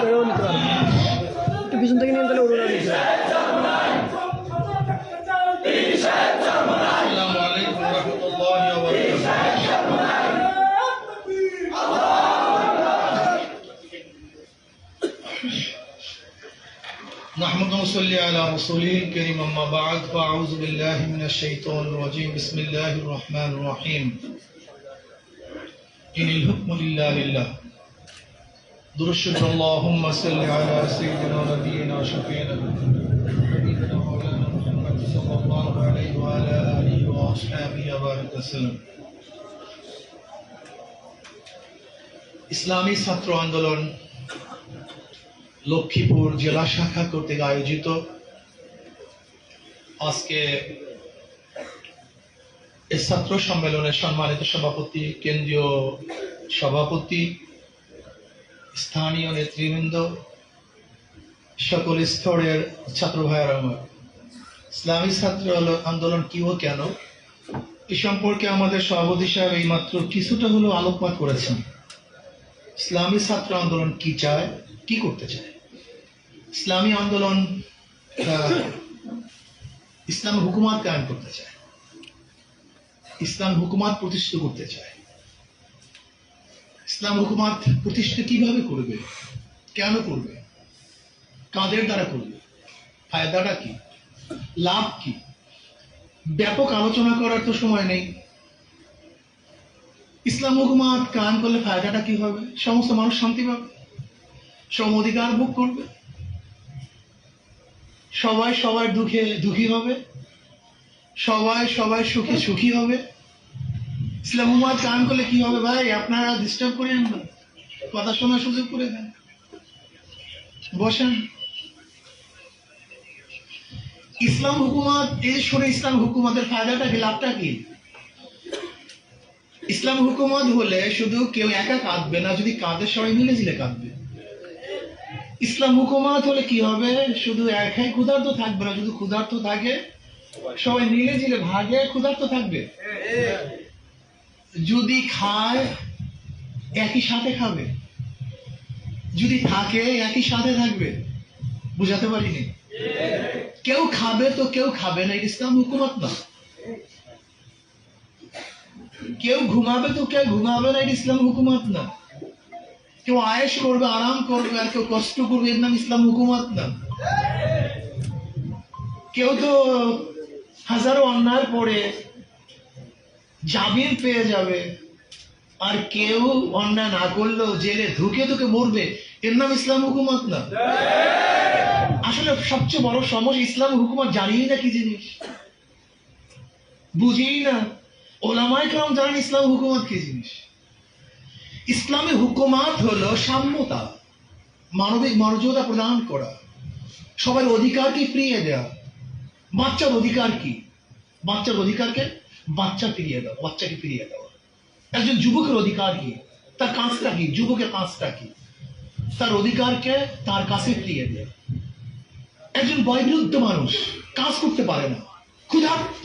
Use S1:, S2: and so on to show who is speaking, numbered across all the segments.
S1: এরাও নিতে পারবে, একটু পিছন থেকে নিয়ে তাহলে ওরা নিতে পারবে।
S2: আসসালামু আলাইকুম ওয়া রাহমাতুল্লাহি ওয়া বারাকাতুহু। نحمد ونصلي على رسوله الكريم أما بعد فأعوذ بالله من الشيطان الرجيم بسم الله الرحمن الرحيم إن الحكم لله لله درشد اللهم صل على سيدنا نبينا شفيعنا حبيبنا مولانا محمد صلى الله عليه وعلى آله وأصحابه وبارك وسلم। ইসলামী ছাত্র আন্দোলন লক্ষ্মীপুর জেলা শাখা কর্তৃক আয়োজিত আজকে এই ছাত্র সম্মেলনের সম্মানিত সভাপতি, কেন্দ্রীয় সভাপতি, স্থানীয় নেতৃবৃন্দ, সকল স্তরের ছাত্র ভাইয়েরা আমার, ইসলামী ছাত্র আন্দোলন কি ও কেন এ সম্পর্কে আমাদের সভাপতি সাহেব এইমাত্র কিছুটা হলেও আলোকপাত করেছেন। ইসলামী ছাত্র আন্দোলন কি চায়, কি করতে চায়? ইসলামী আন্দোলন ইসলাম হুকুমাত কায়েম করতে চায়, ইসলাম হুকুমাত প্রতিষ্ঠিত করতে চায়। ইসলাম হুকুমাত প্রতিষ্ঠা কিভাবে করবে, কেন করবে, কাদের দ্বারা করবে, ফায়দাটা কি, লাভ কি, ব্যাপক আলোচনা করার তো সময় নেই। ইসলাম হুকুমাত কায়েম করলে ফায়দাটা কি হবে? সমস্ত মানুষ শান্তি পাবে, সম অধিকার ভোগ করবে, সবাই সবার দুঃখে দুঃখী হবে, সবাই সবাই সুখে সুখী হবে। ইসলাম হুকুমাত কায়েম করলে কি হবে? ভাই আপনারা ডিস্টার্ব করেন না, কথা শোনার সুযোগ করে দেন, বসেন। ইসলাম হুকুমাত, এই শুনে ইসলাম হুকুমাতের ফায়দাটা কি, লাভটা কি? ইসলাম হুকুমত হলে শুধু কেউ একা কাঁদবে না, যদি কাঁদে সবাই মিলে ঝিলে কাঁদবে। ইসলাম হুকুমত হলে কি হবে? শুধু একাই ক্ষুধার্ত থাকবে না, যদি ক্ষুধার্ত থাকে সবাই মিলে ঝিলে ভাগে ক্ষুধার্ত থাকবে। যদি খায় একই সাথে খাবে, যদি থাকে একই সাথে থাকবে। বুঝাতে পারিনি? কেউ খাবে তো কেউ খাবে না, এটা ইসলাম হুকুমত না। কেউ ঘুমাবে তো কেউ ঘুমাবে না, এটা ইসলাম হুকুমত না। কেউ আয়েশ করবে, আরাম করবে, আর কেউ কষ্ট করবে, এর নাম ইসলাম হুকুমত না। কেউ তো হাজারো অন্যায়ের পরে জামিন পেয়ে যাবে, আর কেউ অন্যায় না করলেও জেলে ধুকে ধুকে মরবে, এর নাম ইসলাম হুকুমত না। আসলে সবচেয়ে বড় সমস্যা, ইসলাম হুকুমত জানিই না কি জিনিস, বুঝিই না। ওলামায়ে কেরাম জানেন ইসলাম হুকুমত কি জিনিস। ইসলামী হুকুমাত হলো সাম্যতা, মানবিক মর্যাদা প্রদান করা, সবার অধিকারকে ফিরিয়ে দেওয়া। বাচ্চার অধিকার কি? বাচ্চার অধিকারকে বাচ্চা ফিরিয়ে দেওয়া, বাচ্চাকে ফিরিয়ে দেওয়া। একজন যুবকের অধিকার কি? তার কাজটা কি? যুবকের কাজটা কি? তার অধিকারকে তার কাছে ফিরিয়ে দেওয়া। একজন বয়োবৃদ্ধ মানুষ কাজ করতে পারে না, ক্ষুধার্ত,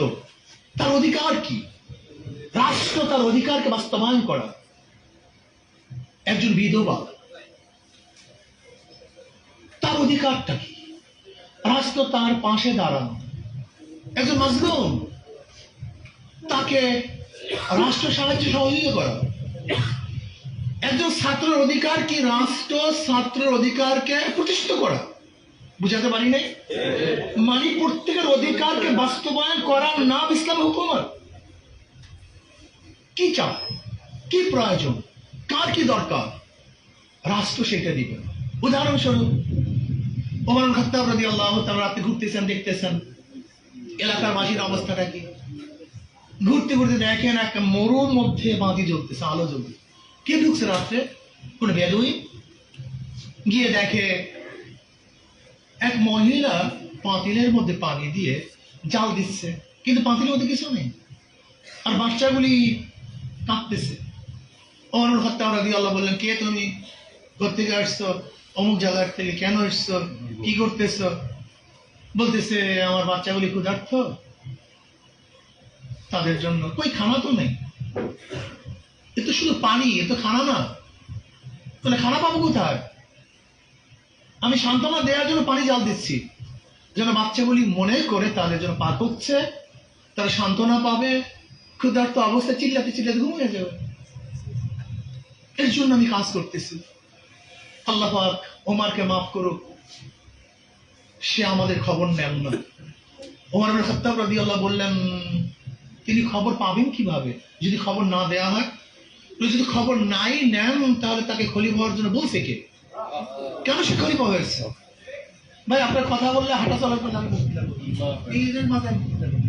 S2: তার অধিকার কি? রাষ্ট্র তার অধিকারকে বাস্তবায়ন করা। একজন বিধবা, তার অধিকারটা কি? রাষ্ট্র তার পাশে দাঁড়ানো। একজন মাজলুম, তাকে রাষ্ট্র সাহায্য সহযোগিতা করা। একজন ছাত্রের অধিকার কি? রাষ্ট্র ছাত্রের অধিকারকে প্রতিষ্ঠিত করা। বুঝাতে পারি নাই? মানে প্রত্যেকের অধিকারকে বাস্তবায়ন করার নাম ইসলাম হুকুমত। কি চায়, কি প্রয়োজন, কার কি দরকার, রাষ্ট্র সেটা দিবে। উদাহরণস্বরূপ ওমর ইবনে খাত্তাব রাদিয়াল্লাহু তাআলা, আপনি ঘুরতেছেন, দেখতেছেন এলাকার মাঝির অবস্থাটা কি। ঘুরতে ঘুরতে দেখেন একটা মরুর মধ্যে বাতি জ্বলতেছে, আলো জ্বলছে। কে ঢুকছে রাত্রে? কোন বেদুইন। গিয়ে দেখে এক মহিলা পাতিলের মধ্যে পানি দিয়ে জাল দিচ্ছে, কিন্তু পাতিলের মধ্যে কিছু নেই, আর বাচ্চাগুলি কাঁদতেছে। ওমর ইবনে খাত্তাব রাদিয়াল্লাহু বললেন, কে তুমি? কোত্থেকে আসছো? অমুক জায়গার থেকে। কেন এসছো? কি করতেছ? বলতেছে, আমার বাচ্চাগুলি ক্ষুধার্ত, তাদের জন্য। কই খানা তো নেই, এ তো শুধু পানি, এ তো খানা না, তাহলে খানা পাবো কোথায়? আমি সান্ত্বনা দেওয়ার জন্য পানি জাল দিচ্ছি, যেন বাচ্চাগুলি মনে করে তাদের জন্য পাক হচ্ছে, তারা সান্ত্বনা পাবে, ক্ষুধার্ত অবস্থায় চিল্লাতে চিল্লাতে ঘুমিয়ে যাবে। এর জন্য আমি কাজ করতেছি। আল্লাহ পাক ওমরকে মাফ করুক, সে আমাদের খবর নেন না। ওমর ইবনে খাত্তাব রাদিয়াল্লাহু বললেন, তিনি খবর পাবেন কিভাবে যদি খবর না দেয়া হয়? যদি খবর নাই নেন তাহলে তাকে খলিফা হওয়ার জন্য বলছে কে? কেন সে খলিফা হয়েছে? ভাই আপনার কথা বললে হাঁটা চলার পর আমি বক্তৃতা করি, এই যে মাথায় আমি বক্তৃতা করি,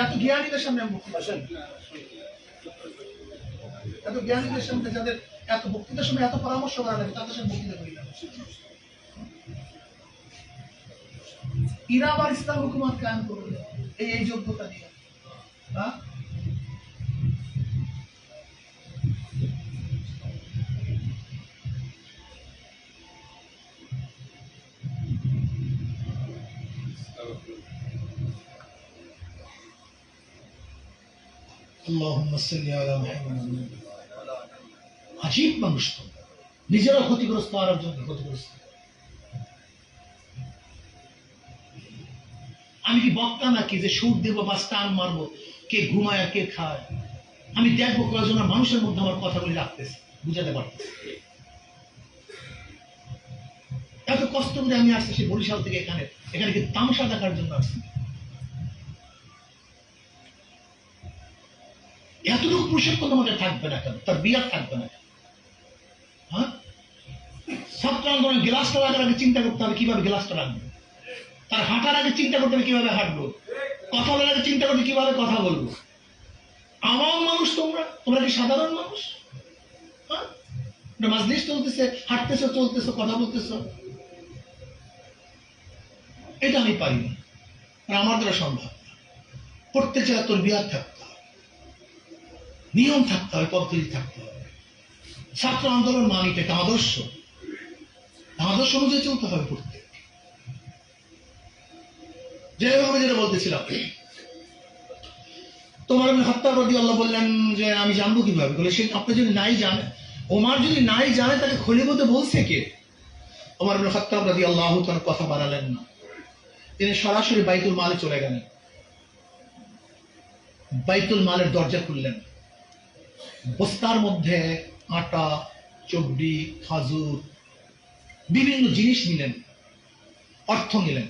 S2: এত জ্ঞানীদের সামনে আমি বক্তৃতা করি, এত জ্ঞানীদের সামনে যাদের এত বক্তৃতার সময় এত পরামর্শ করা লাগে তাদের সামনে বক্তৃতা করি না। ইরা আবার ইসলাম হুকুমত কায়েম করবে এই যোগ্যতা দিয়ে। হ্যাঁ, আল্লাহুম্মা সাল্লি আলা মুহাম্মাদ। আজীব মানুষ তো, নিজেরা ক্ষতিগ্রস্ত আর একজনকে ক্ষতিগ্রস্ত। আমি কি বক্তা নাকি যে সুর দেবো বা স্টান মারবো কে ঘুমায় আর কে খায়? আমি দেখবো কয়জন মানুষের মধ্যে আমার কথাগুলি রাখতেছে, বুঝাতে পারতেছে। এত কষ্ট করে আমি আসছি সে বরিশাল থেকে এখানে, এখানে কি তামসা দেখার জন্য আসছি? এতটুকু পুরুষত্ব আমাদের থাকবে না কেন? তার বিয়ার থাকবে না কেন? হ্যাঁ, ছাত্র আন্দোলন গ্লাসটা রাখার আগে চিন্তা করতে হবে কিভাবে গ্লাসটা রাখবে, তার হাঁটার আগে চিন্তা করতে হবে কিভাবে হাঁটবো, কথা বলার আগে চিন্তা করতে কিভাবে কথা বলবো। আওয়াম মানুষ তোমরা, তোমরা কি সাধারণ মানুষ? হ্যাঁ, মাজলিস চলতেছে, হাঁটতেছো, চলতেছো, কথা বলতেছো, এটা আমি পারি না, আমার দ্বারা সম্ভব। প্রত্যেক জায়গায় তোর বিয়ার থাকতে হবে, নিয়ম থাকতে হবে, পদ্ধতি থাকতে হবে। ছাত্র আন্দোলন মানি এটা আদর্শ, আদর্শ অনুযায়ী চলতে হবে প্রত্যেক। যেভাবে যেটা বলতেছিলাম, তোমার খাত্তাব রাদিয়াল্লাহু বললেন যে আমি জানবো কিভাবে? বলে সে আপনি যদি নাই জানে, ওমর যদি নাই জানে তাকে খলিফা হতে বলছে কে? ওমর ইবনে খাত্তাব রাদিয়াল্লাহু তাআলা কথা বাড়ালেন না, তিনি সরাসরি বাইতুল মালে চলে গেলেন। বাইতুল মালের দরজা খুললেন, বস্তার মধ্যে আটা, চবড়ি, খাজুর, বিভিন্ন জিনিস নিলেন, অর্থ নিলেন,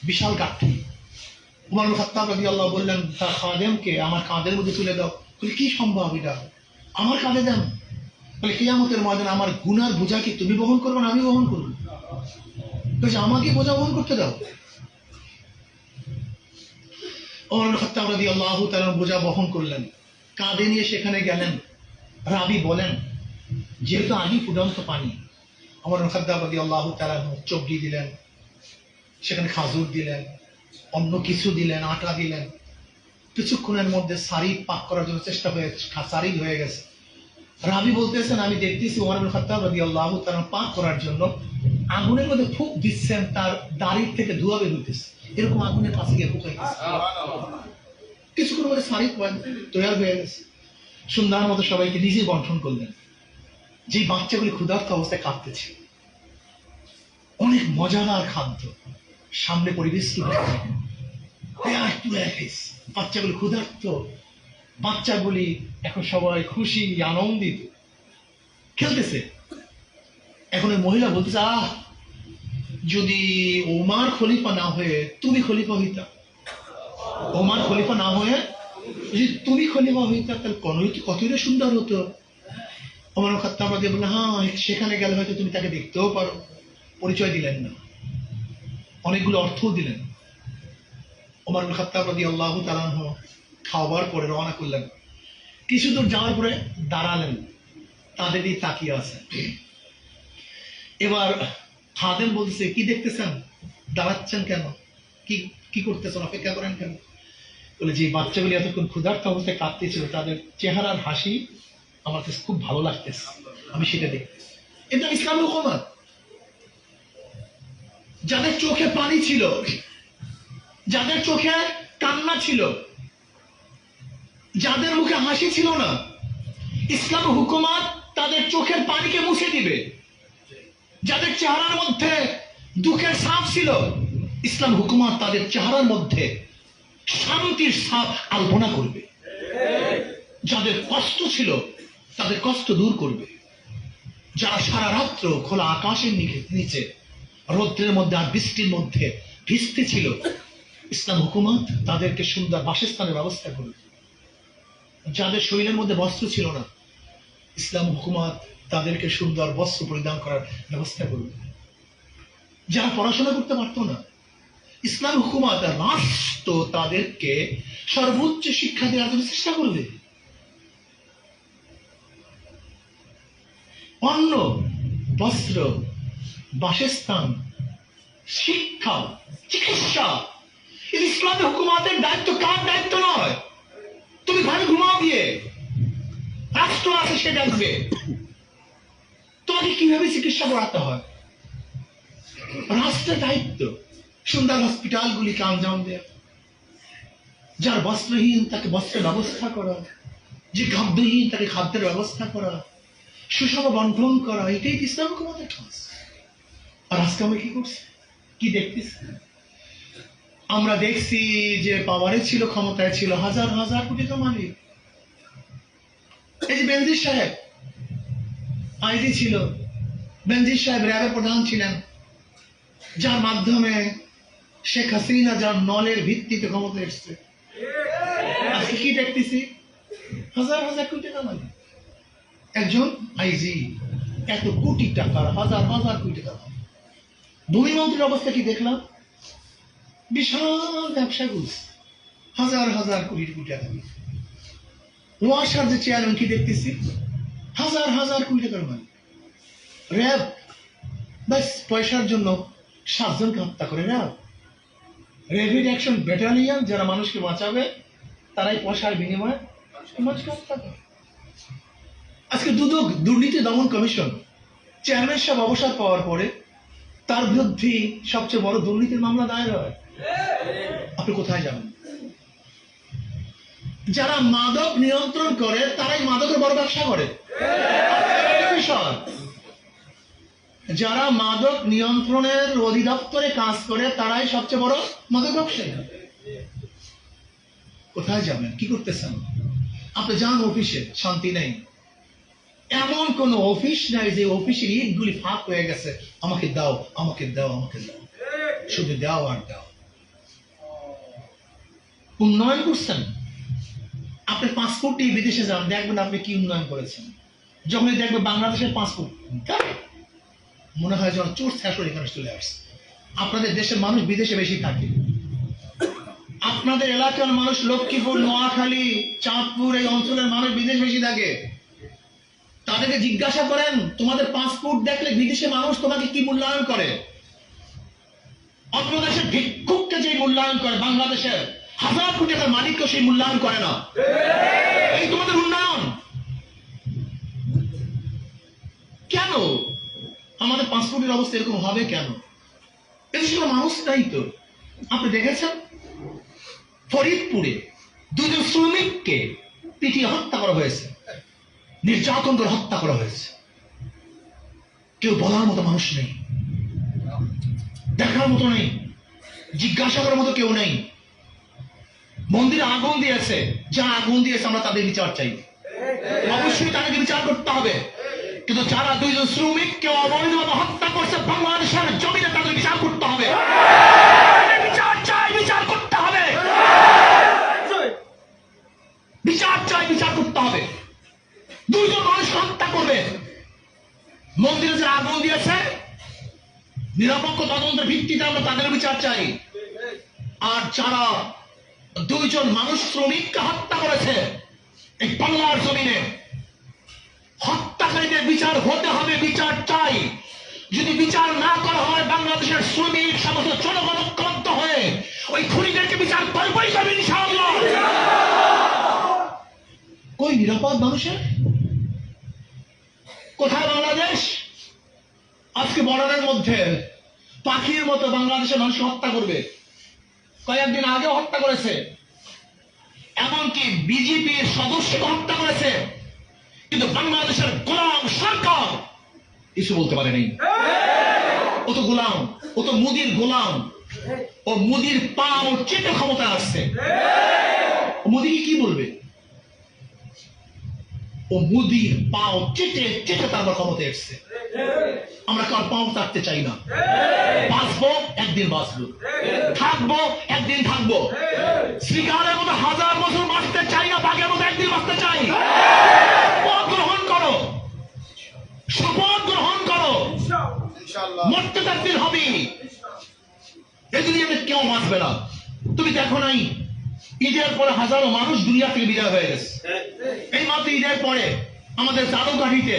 S2: বিশাল গাঠি। ওমর ইবনে খাত্তাব রাদিয়াল্লাহু বললেন তার খাদেমকে, আমার কাঁধের মধ্যে তুলে দাও। বলে কি সম্ভব এটা? আমার কাঁধে দেন? বলে কিয়ামতের ময়দানে আমার গুনার বোঝা কি তুমি বহন করবে না আমি বহন করবো? বলছে আমাকে বোঝা বহন করতে দাও। ওমর ইবনে খাত্তাব রাদিয়াল্লাহু তাআলা বোঝা বহন করলেন, কাঁধে নিয়ে সেখানে গেলেন। রাবি বলেন যেহেতু আগে ফুটন্ত পানি, ওমর ইবনে খাত্তাব রাদিয়াল্লাহু তাআলা চবড়ি দিলেন, সেখানে খাজুর দিলেন, অন্য কিছু দিলেন, আটা দিলেন। কিছুক্ষণের মধ্যে সারি পাক করার জন্য চেষ্টা হয়ে সারি হয়ে গেছে। রাবি বলতেছেন আমি দেখতেছি ওমর ইবনে খাত্তাব রাদিয়াল্লাহু তাআলা পাক করার জন্য আগুনের মধ্যে ফুঁক দিচ্ছেন, তার দাড়ির থেকে ধোঁয়া বের হইতেছে, এরকম আগুনের পাশে গিয়ে ফুঁকাইতেছে। কিছুক্ষণ মধ্যে সারি তৈরি হয়ে গেছে। সন্ধ্যার মতো সবাইকে নিজে বন্টন করলেন। যে বাচ্চাগুলি ক্ষুধার্ত অবস্থায় কাঁদতেছে, অনেক মজাদার খাদ্য সামনে পরিবেশিত হচ্ছে, বাচ্চাগুলি ক্ষুধার্ত, বাচ্চাগুলি এখন সবাই খুশি আনন্দিত খেলতেছে। এখন ওই মহিলা বলতেছে যদি ওমর খলিফা না হয়ে তুমি খলিফা হইতা, ওমর খলিফা না হয়ে যদি তুমি খলিফা হইতা তাহলে কতই সুন্দর হতো। ওমর ইবনে খাত্তাব রাদিয়াল্লাহু বললেন হ্যাঁ সেখানে গেলে হয়তো তুমি তাকে দেখতেও পারো। পরিচয় দিলেন না, অনেকগুলো অর্থও দিলেন। ওমর ইবনে খাত্তাব রাদিয়াল্লাহু তাআলা খাওয়ার পরে রওনা করলেন। কিছু দূর যাওয়ার পরে দাঁড়ালেন, তাদেরই তাকিয়ে আছে। এবার খাদেম বলতেছে কি দেখতেছেন, দাঁড়াচ্ছেন কেন, কি কি করতেছেন, অপেক্ষা করেন কেন? বলে যে বাচ্চাগুলি এতক্ষণ ক্ষুধার্ত অবস্থায় কাঁদতেছিল তাদের চেহারার হাসি আমার কাছে খুব ভালো লাগতেছে, আমি সেটা দেখতেছি। এটা ইসলামের হুকুমত। যাদের চোখে পানি ছিল, যাদের চোখে কান্না ছিল, যাদের মুখে হাসি ছিল না, ইসলামের হুকুমত তাদের চোখের পানিকে মুছে দিবে। যাদের চেহারার মধ্যে দুঃখের ছাপ ছিল, ইসলাম হুকুমত তাদের চেহারার মধ্যে শান্তির ছাপ আলপনা করবে। যাদের কষ্ট ছিল তাদের কষ্ট দূর করবে। যারা সারা রাত্র খোলা আকাশের নিচে রৌদ্রের মধ্যে আর বৃষ্টির মধ্যে ভিজতে ছিল, ইসলাম হুকুমত তাদেরকে সুন্দর বাসস্থানের ব্যবস্থা করবে। যাদের শরীরের মধ্যে বস্ত্র ছিল না, ইসলাম হুকুমত তাদেরকে সুন্দর বস্ত্র পরিধান করার ব্যবস্থা করবে। যারা পড়াশোনা করতে পারতো না, ইসলাম হুকুমত রাষ্ট্র তাদেরকে সর্বোচ্চ শিক্ষা দেওয়ার জন্য চেষ্টা করবে। অন্ন, বস্ত্র, বাসস্থান, শিক্ষা, চিকিৎসা, ইসলামী হুকুমতের দায়িত্ব কার দায়িত্ব নয়। তুমি ঘরে ঘুমাও গিয়ে, রাষ্ট্র আছে সে দেখবে তোমাকে কিভাবে চিকিৎসা করাতে হয়। রাষ্ট্রের দায়িত্ব সুন্দর হসপিটালগুলিকে আঞ্জাম দেয়া, যার বস্ত্রহীন তাকে বস্ত্রের ব্যবস্থা করা, যে খাদ্যহীন তাকে খাদ্যের ব্যবস্থা করা, সুষম বন্টন করা, এটাই ইসলাম হুকুমতের কাজ। আর আজকে আমরা কি করছি, কি দেখতেছি? আমরা দেখছি যে পাওয়ারে ছিল, ক্ষমতায় ছিল, হাজার হাজার কোটি টাকা মালিক। এই যে বেনজির সাহেব আইজি ছিল, বেনজির সাহেব র্যাবের প্রধান ছিলেন, যার মাধ্যমে শেখ হাসিনা যার নলের ভিত্তিতে ক্ষমতা এসছে। আজকে কি দেখতেছি? হাজার হাজার কোটি টাকা মালিক একজন আইজি, এত কোটি টাকার হাজার হাজার কোটি টাকা। ভূমিমন্ত্রীর অবস্থা কি দেখলাম? বিশাল ব্যবসা করছে, হাজার হাজার কোটি কোটি টাকা। ওয়াসার যে চেয়ারম্যান কি দেখতেছি? হাজার হাজার কোটি টাকার মালিক। র্যাব ব্যাস পয়সার জন্য 7 জনকে হত্যা করে। র্যাপিড অ্যাকশন ব্যাটালিয়ন যারা মানুষকে বাঁচাবে, তারাই পয়সার বিনিময়ে মানুষকে হত্যা করে। আজকে দুদক দুর্নীতি দমন কমিশন চেয়ারম্যান সাহেব অবসর পাওয়ার পরে তার বিরুদ্ধে সবচেয়ে বড় দুর্নীতির মামলা দায়ের হয়। আপনি কোথায় যাবেন? যারা মাদক নিয়ন্ত্রণ করে তারাই মাদকের বড় ব্যবসা করে। যারা মাদক নিয়ন্ত্রণের অধিদপ্তরে কাজ করে তারাই সবচেয়ে বড় মাদক ব্যবসায়ী। কোথায় যাবেন? কি করতেছেন? আপনি যান অফিসে, শান্তি নেই। এমন কোন অফিস নাই যে অফিসের ইটগুলি ফাঁক হয়ে গেছে, আমাকে দাও, আমাকে দাও, আমাকে দাও, শুধু দাও আর দাও। উন্নয়ন করছেন? আপনি পাসপোর্ট নিয়ে বিদেশে যান, দেখবেন আপনি কি উন্নয়ন করেছেন। যখনই দেখবেন বাংলাদেশের পাসপোর্ট, মনে হয় যেন চোর ছ্যাঁচড় এখানে চলে আসছে। আপনাদের দেশের মানুষ বিদেশে বেশি থাকে। আপনাদের এলাকার মানুষ লক্ষ্মীপুর, নোয়াখালী, চাঁদপুর এই অঞ্চলের মানুষ বিদেশ বেশি থাকে। তাদেরকে জিজ্ঞাসা করেন, তোমাদের পাসপোর্ট দেখলে বিদেশে মানুষ তোমাকে কি মূল্যায়ন করে? অন্য দেশের ভিক্ষুককে যে মূল্যায়ন করে, বাংলাদেশের হাজার কোটি টাকার মালিককে সেই মূল্যায়ন করে না। এই তোমাদের উন্নয়ন। কেন আমাদের পাসপোর্টের অবস্থা এরকম হবে? কেন? এদেশের মানুষ নাই তো। আপনি দেখেছেন ফরিদপুরে 2 জন শ্রমিককে পিটিয়ে হত্যা করা হয়েছে, নির্যাতন করে হত্যা করা হয়েছে। কেউ বলার মতো মানুষ নেই, দেখার মতো নেই, জিজ্ঞাসা করার মতো কেউ নেই। মন্দিরে আগুন দিয়েছে, যা আগুন দিয়েছে আমরা তাদের বিচার চাই। অবশ্যই তাদেরকে বিচার করতে হবে, কিন্তু যারা 2 জন শ্রমিককে অবৈধভাবে হত্যা করছে বাংলাদেশের জমিনে, তাদের বিচার করতে হবে। বিচার চাই, বিচার করতে হবে, বিচার চাই, বিচার করতে হবে। 2 জন মানুষ হত্যা করবে, মন্দিরে যারা আগুন দিয়েছে, নিরপেক্ষ তদন্তের ভিত্তিতে আমরা তাদের বিচার চাই। আর যারা 2 জন মানুষ শ্রমিককে হত্যা করেছে এই বাংলার জমিনে, হত্যাকারীদের বিচার হতে হবে, বিচার চাই। যদি বিচার না করা হয়, বাংলাদেশের শ্রমিক সমস্ত জনগণ ঐক্যবদ্ধ হয়ে ওই খুনিদেরকে বিচার করবেই করবে ইনশাআল্লাহ। কই নিরাপদ মানুষের? কোথায় বাংলাদেশ? আজকে বর্ডারের মধ্যে পাখির মতো বাংলাদেশের মানুষ হত্যা করবে। কয়েকদিন আগেও হত্যা করেছে, এমনকি বিজেপির সদস্যকে হত্যা করেছে, কিন্তু বাংলাদেশের গোলাম সরকার কিছু বলতে পারেনি। ও তো গোলাম, ও তো মুদির গোলাম, ও মুদির পাও চেটে ক্ষমতা আসছে। মোদিকে কি বলবে? ও মুদির পাও চেটে চেটে তারপর ক্ষমতা এসছে। আমরা কার পাও চাটতে চাই না। বাঁচবো একদিন, বাঁচবো, থাকবো একদিন, থাকবো। শ্রীকালের মতো 1000 বছর বাঁচতে চাই না, বাঘের মতো একদিন বাঁচতে চাই। শপথ গ্রহণ করো, শপথ গ্রহণ করো, মরতে তো একদিন হবেই। এই দুনিয়াতে কেউ বাঁচবে না। তুমি দেখো নাই ঈদের পরে হাজারো মানুষ দুনিয়া থেকে বিদায় হয়ে গেছে। এই মাত্র ঈদের পরে আমাদের জাদুঘাটিতে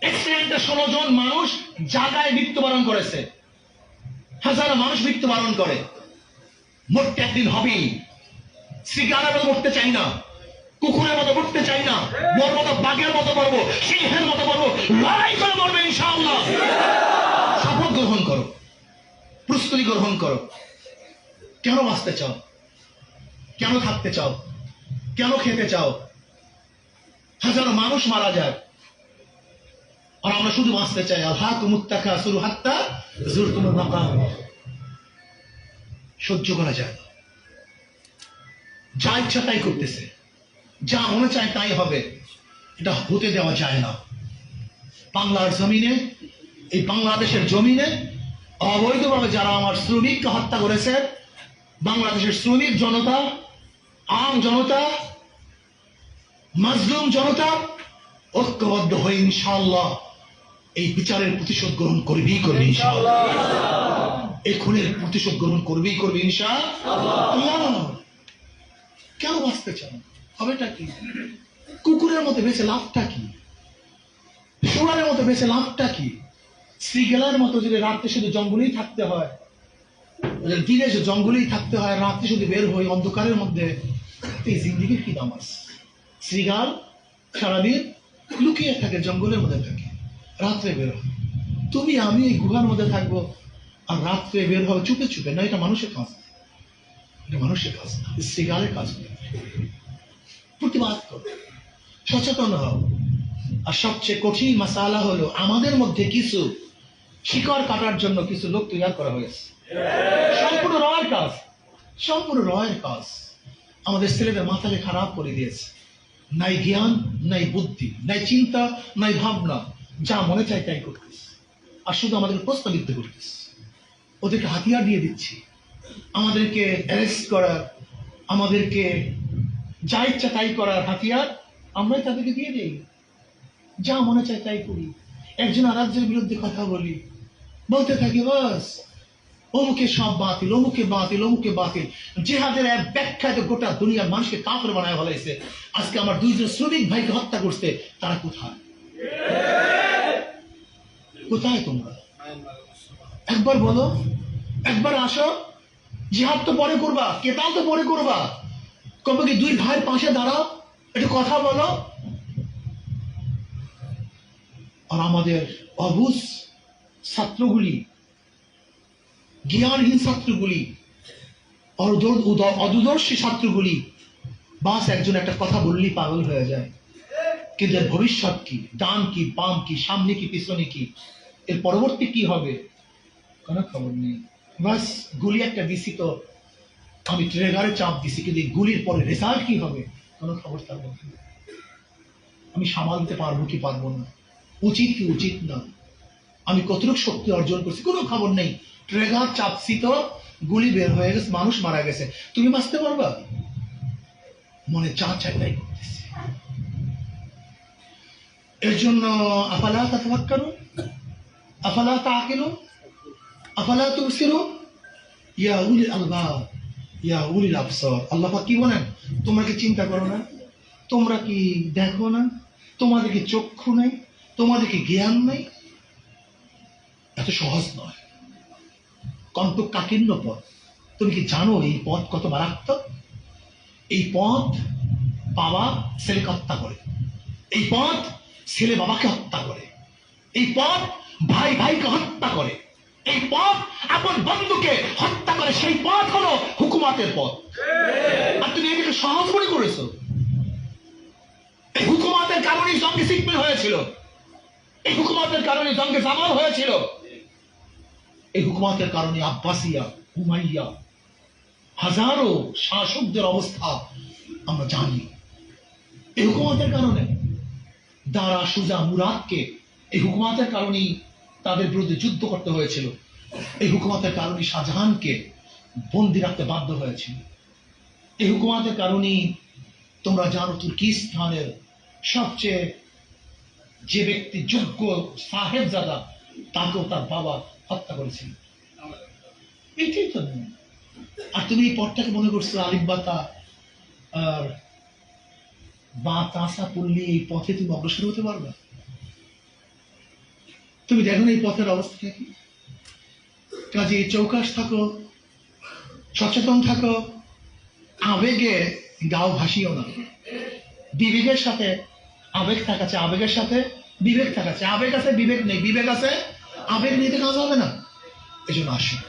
S2: অ্যাক্সিডেন্টে 16 জন মানুষ জায়গায় মৃত্যুবরণ করেছে। হাজারো মানুষ মৃত্যুবরণ করে। মরতে একদিন হবেই। শ্রীগালের মতো মরতে চাই না, কুকুরের মতো মরতে চাই না, মোর মতো বাঘের মতো মরবো, সিংহের মতো মরবো, লড়াই করে মরবে ইনশাআল্লাহ। শপথ গ্রহণ করো, প্রস্তুতি গ্রহণ করো। কেন বাঁচতে চাও? কেন থাকতে চাও? কেন খেতে চাও? হাজারো মানুষ মারা যায় আর আমরা শুধু বাঁচতে চাই। সহ্য করা যায় না। যা ইচ্ছা তাই করতেছে, যা মনে চায় তাই হবে। এটা হতে দেওয়া যায় না। বাংলার জমিনে, এই বাংলাদেশের জমিনে অবৈধভাবে যারা আমার শ্রমিককে হত্যা করেছে, বাংলাদেশের শ্রমিক জনতা, আম জনতা, মাজলুম জনতা ঐক্যবদ্ধ হয়ে ইনশাআল্লাহ এই বিচারের প্রতিশোধ গ্রহণ করবেই করবে ইনশাআল্লাহ। এই খুনের প্রতিশোধ গ্রহণ করবেই করবে ইনশাআল্লাহ। কেন বাঁচতে চান? হবেটা কি? কুকুরের মতো বেঁচে লাভটা কি? সোনারের মতো বেঁচে লাভটা কি? শ্রীগেলার মতো যদি রাত্রে শুধু জঙ্গলেই থাকতে হয়, দিনে জঙ্গলেই থাকতে হয়, রাত্রে শুধু বের হই অন্ধকারের মধ্যে, এই জিন্দিগির কি দাম আছে? শ্রীগাল সারাদিন লুকিয়ে থাকে, জঙ্গলের মধ্যে থাকে, রাত্রে বের হয়। তুমি আমি এই গুহার মধ্যে থাকবো আর রাত্রে বের হবে চুপে চুপে। না, এটা মানুষের কাজ না, এটা মানুষের কাজ না, শ্রীগালের কাজ না। প্রতিবাদ করো, সচেতন হও। আর সবচেয়ে কঠিন মাসালা হলো আমাদের মধ্যে কিছু শিকড় কাটার জন্য কিছু লোক তৈরি করা হয়েছে। সম্পূর্ণ রয়ের কাজ, সম্পূর্ণ রয়ের কাজ। আমাদের ছেলেদের মাথাকে খারাপ করে দিয়েছে। নাই জ্ঞান, নাই বুদ্ধি, নাই চিন্তা, নাই ভাবনা, যা মনে চায় তাই করতেছে। আর শুধু আমাদের প্রস্তাবিত করতেছে। ওদেরকে হাতিয়ার দিয়ে দিচ্ছি, আমাদেরকে অ্যারেস্ট করার, আমাদেরকে যা ইচ্ছা তাই করার হাতিয়ার আমরাই তাদেরকে দিয়ে দিই। যা মনে চায় তাই করি। একজন আরেকজনের বিরুদ্ধে কথা বলি, বলতে থাকি বাস অমুকে সব বাতিল, অমুকে বাতিল, অমুকে বাতিল। জিহাদের এক ব্যাখ্যায় তো গোটা দুনিয়ার মানুষকে কাফের বানায় ফেলাইছে। আজকে আমার 2 জন শ্রমিক ভাইকে হত্যা করছে, তারা কোথায়? কোথায় তোমরা? একবার বলো, একবার আসো। জিহাদ তো পরে করবা, কেতাল তো পরে করবা, কবে কি 2 ভাইয়ের পাশে দাঁড়াও, একটু কথা বলো। আর আমাদের অবুঝ ছাত্রগুলি, জ্ঞানহীন ছাত্রগুলি, অদূরদর্শী ছাত্রগুলি, বাস একজন একটা কথা বললেই পাগল হয়ে যায়। কিন্তু এর ভবিষ্যৎ কি, ডান কি, বাম কি, সামনে কি, পিছনে কি, এর পরবর্তী কি হবে কোনো খবর নেই। বাস গুলি একটা দিছি তো আমি ট্রেগারে চাপ দিছি, কিন্তু এই গুলির পরে রেজাল্ট কি হবে কোনো খবর তার মধ্যে। আমি সামাল দিতে পারবো কি পারবো না, উচিত কি উচিত না, আমি কতটুকু শক্তি অর্জন করছি কোনো খবর নেই। ট্রেগার চাপছি তো গুলি বের হয়ে গেছে, মানুষ মারা গেছে। তুমি বাঁচতে পারবা? মনে যা চাই তাই করতেছি। এর জন্য আফালা তাতাফাক্কারুন, আফালা তাআকিলুন, আফালা তুবসিরুন, ইয়া উলিল আলবাব, ইয়া উলিল আবসার। আল্লাহ পাক কি বলেন? তোমরা কি চিন্তা করো না? তোমরা কি দেখো না? তোমাদের কি চক্ষু নাই? তোমাদের কি জ্ঞান নাই? এত সহজ নয়, কণ্টকাকীর্ণ পথ। তুমি কি জানো এই পথ কত মারাত্মক? এই পথ বাবা ছেলেকে হত্যা করে, এই পথ ছেলে বাবাকে হত্যা করে, এই পথ ভাই ভাইকে হত্যা করে, এই পথ আপন বন্ধুকে হত্যা করে। সেই পথ হলো হুকুমাতের পথ। আর তুমি এটাকে সহজ মনে করেছো। এই হুকুমাতের কারণে জঙ্গে সিকমিল হয়েছিল, এই হুকুমাতের কারণে জঙ্গে জামাল হয়েছিল। এই হুকুমাতের কারণে আব্বাসিয়া, উমাইয়া, হাজারো শাসকদের অবস্থা আমরা জানি। এই হুকুমাতের কারণে দারা, সুজা, মুরাদকে এই হুকুমাতের কারণেই তাদের বিরুদ্ধে যুদ্ধ করতে হয়েছিল। এই হুকুমাতের কারণে শাহজাহানকে বন্দি রাখতে বাধ্য হয়েছিল। এই হুকুমাতের কারণেই তোমরা জানো তুর্কিস্তানের সবচেয়ে যে ব্যক্তি যোগ্য সাহেবজাদা, তাকেও তার বাবা হত্যা করেছিল। এটাই তো নয়। আর তুমি এই পথটাকে মনে করছো আলিব্বাতা আর বা তাসা পড়লে এই পথে তুমি অগ্রসর হতে পারবে? তুমি দেখো না এই পথের অবস্থা কি। কাজে চৌকাশ থাকো, সচেতন থাকো, আবেগে গাও ভাসিও না। বিবেকের সাথে আবেগ থাকাছে, আবেগের সাথে বিবেক থাকাছে। আবেগ আছে, বিবেক নেই, বিবেক আছে, আবেগ নিতে কাজ হবে না। এই জন্য আসুন,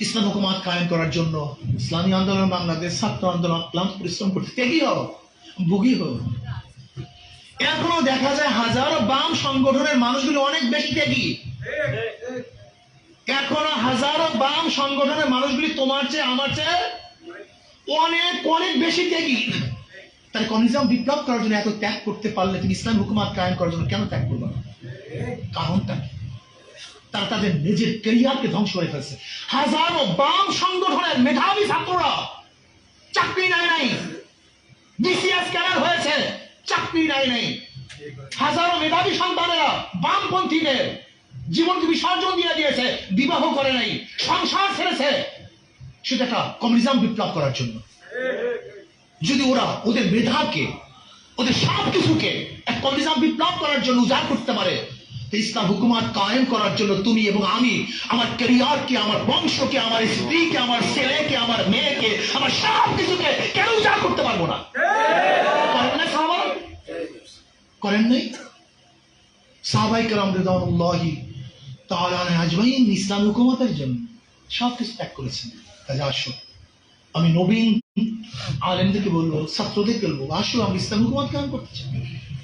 S2: ইসলাম হুকুমাত কায়েম করার জন্য ইসলামী আন্দোলন, বাংলাদেশ ছাত্র আন্দোলন ক্লান্ত পরিশ্রম করতে ত্যাগী হও, ভুগী হও। এখনো দেখা যায় হাজারো বাম সংগঠনের মানুষগুলো অনেক বেশি ত্যাগী। এখনো হাজারো বাম সংগঠনের মানুষগুলি তোমার চেয়ে আমার চেয়ে অনেক অনেক বেশি ত্যাগী। তাই কমিউনিজম বিপ্লব করার জন্য এত ত্যাগ করতে পারলে তুমি ইসলাম হুকুমাত কায়েম করার জন্য কেন ত্যাগ করবে না? কারণটা কি? তারা তাদের নিজের ক্যারিয়ারকে ধ্বংস করে ফেলছে। হাজারো বাম সংগঠনের মেধাবী ছাত্ররা চাকরি নাই, বিসিএস ক্যাডার হয়েছে, চাকরি নাই। হাজারো মেধাবী সন্তানেরা বামপন্থীদের জীবনকে বিসর্জন দিয়ে দিয়েছে, বিবাহ করে নাই, সংসার ছেড়েছে, সেটা একটা কমিউনিজম বিপ্লব করার জন্য। যদি ওরা ওদের মেধাকে, ওদের সব কিছুকে এক কমিউনিজম বিপ্লব করার জন্য উজাড় করতে পারে, ইসলাম হুকুমাত কায়েম করার জন্য তুমি এবং আমি আমার ক্যারিয়ারকে, আমার বংশকে, আমার স্ত্রীকে, আমার ছেলেকে, আমার মেয়েকে, আমার সব কিছুকে কেন উজাড় করতে পারবো না? করেন না সাহাবা? করেন নাই? সাহাবায়ে কেরাম রিদওয়ানুল্লাহি তাআলা আলাইহিম আজমাইন ইসলাম হুকুমাতের জন্য সব কিছু ত্যাগ করেছেন। কাজে আসো, আমি নবীন আলেমদেরকে বলবো, ছাত্রদেরকে বলবো, আসো আমি ইসলাম হুকুমাত কায়েম করতে চাই,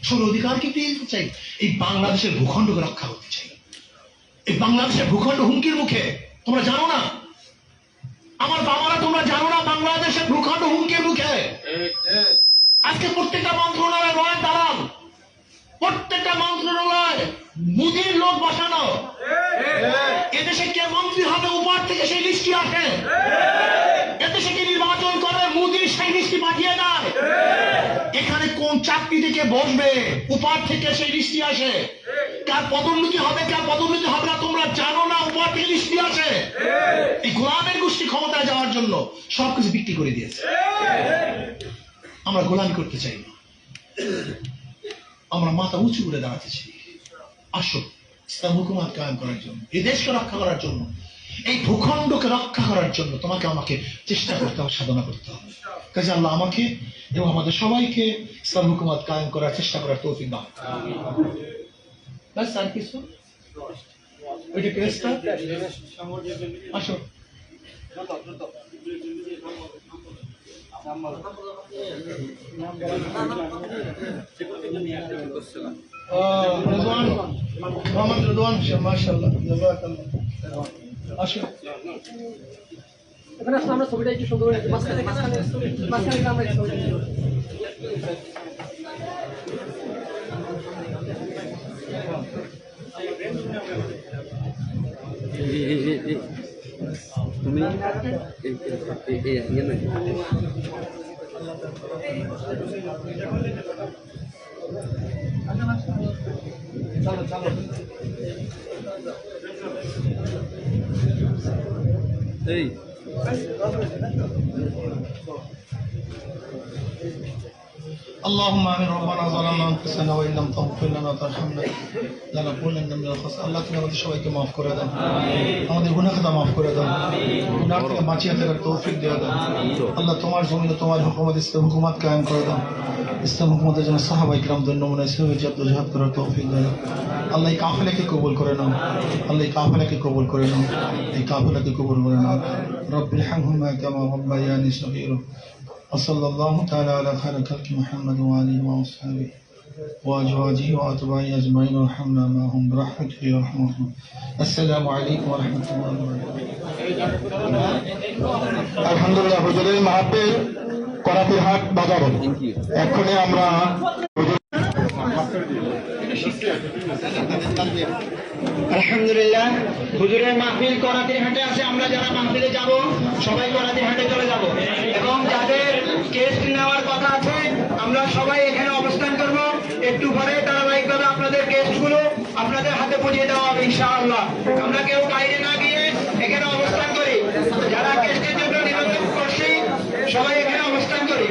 S2: ষোলো অধিকারকে ফিরিয়ে দিতে চাই, এই বাংলাদেশের ভূখণ্ডকে রক্ষা করতে চাই। এই বাংলাদেশের ভূখণ্ড হুমকির মুখে। তোমরা জানো না, আমার বাবারা, তোমরা জানো না বাংলাদেশের ভূখণ্ড হুমকির মুখে। আজকে প্রত্যেকটা মন্ত্রণালয় রয়ের দালাল, প্রত্যেকটা মন্ত্রণালয় মুদির লোক বসানো। এদেশে কে মন্ত্রী হবে উপর থেকে সেই লিস্টি আসে। এদেশে কে নির্বাচন করে মুদির সেই লিস্টি পাঠিয়ে দেয়। এখানে কোন চাকরি থেকে বসবে উপর থেকে সেই লিস্টি আসে। কার পদোন্নতি হবে, কার পদোন্নতি হবে না তোমরা জানো না, উপর থেকে লিস্টি আসে। এই গোলামের গোষ্ঠী ক্ষমতায় যাওয়ার জন্য সবকিছু বিক্রি করে দিয়েছে। আমরা গোলামি করতে চাই না, আমরা মাথা উঁচু করে দাঁড়াতে চাই। আসো, ইসলাম হুকুমাত কায়েম করার জন্য, এই দেশকে রক্ষা করার জন্য, এই ভূখণ্ডকে রক্ষা করার জন্য তোমাকে আমাকে চেষ্টা করতে হবে, সাধনা করতে হবে। কাজে আল্লাহ আমাকে এবং আমাদের সবাইকে ইসলাম হুকুমাত কায়েম করার চেষ্টা করার তৌফিক দান। ব্যাস, আর কিছু? ওইটা কেসটা আসো। রিদওয়ান, মোহাম্মদ রিদওয়ান, মাশাআল্লাহ, জাযাকাল্লাহ। আসো,
S1: এখানে আসলে আমরা ছবিটা একটু সুন্দর করে মাঝখানে আমরা ছবিটা নিয়ে
S3: তুমি
S1: চলো চলো।
S3: এই
S2: اللهم آمين. ربنا ظلمنا أنفسنا وإن لم تغفر لنا وترحمنا لنكونن من الخاسرين. আল্লাহ তুমি আমাদের সবাইকে মাফ করে দাও, আমাদের গুনাহ খাতা মাফ করে দাও, গুনাহ থেকে বাঁচিয়ে থাকার তৌফিক দিয়ে দাও। আল্লাহ তোমার জমিনে তোমার হুকুমত, ইসলাম হুকুমত কায়েম করে দাও। ইসলাম হুকুমতের জন্য সাহাবায়ে কিরামদের নমুনা হিসেবে জিহাদ করার তৌফিক দিয়ে দাও। আল্লাহ এই কাফেলাকে কবুল করে নাও, আল্লাহ এই কাফেলাকে কবুল করে নাও, এই কাফেলাকে কবুল করে নাও। রব্বির হামহুমা কামা রাব্বায়ানি সগীরা। وصلى الله تعالى على خير خلق محمد وآله وأصحابه وأزواجه وأتباعه أجمعين وارحمنا معهم برحمتك يا أرحم الراحمين. السلام عليكم ورحمة الله وبركاته.
S3: আলহামদুলিল্লাহ, হুজুরের মাহফিল করাতিরহাট বাজারে। এখনই আমরা
S4: আলহামদুলিল্লাহ, হুজুরের মাহফিল করাতিরহাটে আছে। আমরা যারা মাহফিলে যাব সবাই করাতিরহাটে চলে যাব, এবং যাদের টেস্ট নেওয়ার কথা আছে আমরা সবাই এখানে অবস্থান করব। একটু পরে ধারাবাহিকভাবে আপনাদের টেস্টগুলো আপনাদের হাতে পৌঁছে দেওয়া হবে ইনশাআল্লাহ। আমরা কেউ বাইরে না গিয়ে এখানে অবস্থান করি। যারা টেস্টের জন্য নিবন্ধন করছি সবাই এখানে অবস্থান করি।